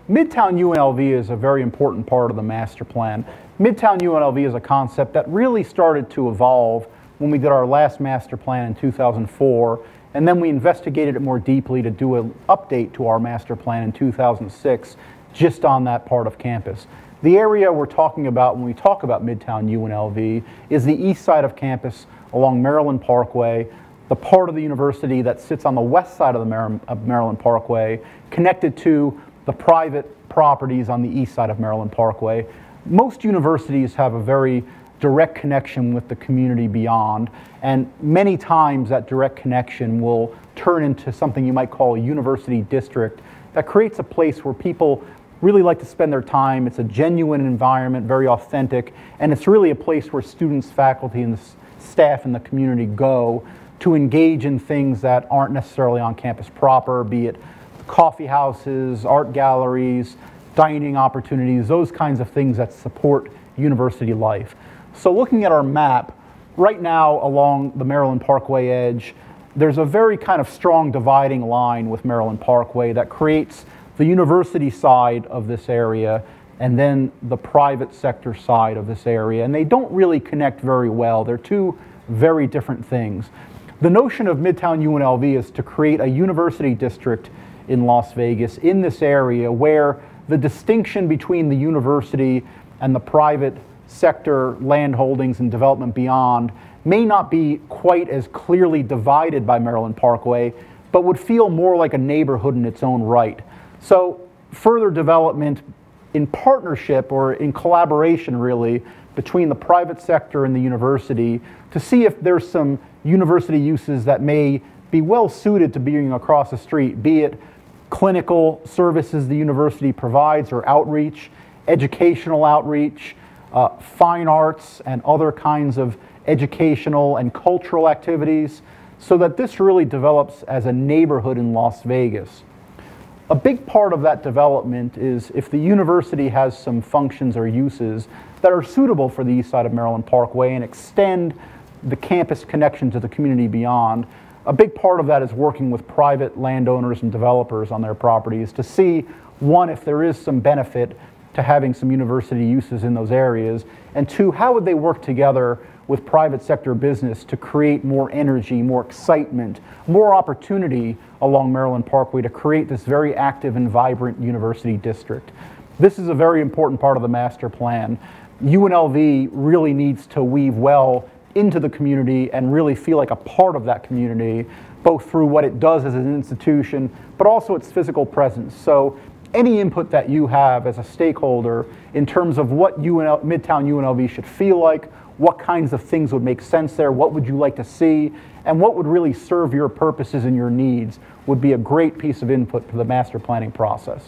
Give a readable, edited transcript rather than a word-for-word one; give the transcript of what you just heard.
Midtown UNLV is a very important part of the master plan. Midtown UNLV is a concept that really started to evolve when we did our last master plan in 2004, and then we investigated it more deeply to do an update to our master plan in 2006, just on that part of campus. The area we're talking about when we talk about Midtown UNLV is the east side of campus along Maryland Parkway, the part of the university that sits on the west side of Maryland Parkway, connected to the private properties on the east side of Maryland Parkway. Most universities have a very direct connection with the community beyond, and many times that direct connection will turn into something you might call a university district that creates a place where people really like to spend their time. It's a genuine environment, very authentic, and it's really a place where students, faculty, and the staff in the community go to engage in things that aren't necessarily on campus proper, be it coffee houses, art galleries, dining opportunities, those kinds of things that support university life. So looking at our map, right now along the Maryland Parkway edge, there's a very kind of strong dividing line with Maryland Parkway that creates the university side of this area and then the private sector side of this area, and they don't really connect very well. They're two very different things. The notion of Midtown UNLV is to create a university district in Las Vegas in this area where the distinction between the university and the private sector land holdings and development beyond may not be quite as clearly divided by Maryland Parkway, but would feel more like a neighborhood in its own right. So further development in partnership or in collaboration really between the private sector and the university to see if there's some university uses that may be well suited to being across the street, be it clinical services the university provides or outreach, educational outreach, fine arts and other kinds of educational and cultural activities, so that this really develops as a neighborhood in Las Vegas. A big part of that development is if the university has some functions or uses that are suitable for the east side of Maryland Parkway and extend the campus connection to the community beyond. A big part of that is working with private landowners and developers on their properties to see, one, if there is some benefit to having some university uses in those areas, and two, how would they work together with private sector business to create more energy, more excitement, more opportunity along Maryland Parkway to create this very active and vibrant university district. This is a very important part of the master plan. UNLV really needs to weave well into the community and really feel like a part of that community, both through what it does as an institution, but also its physical presence. So any input that you have as a stakeholder in terms of what Midtown UNLV should feel like, what kinds of things would make sense there, what would you like to see, and what would really serve your purposes and your needs would be a great piece of input for the master planning process.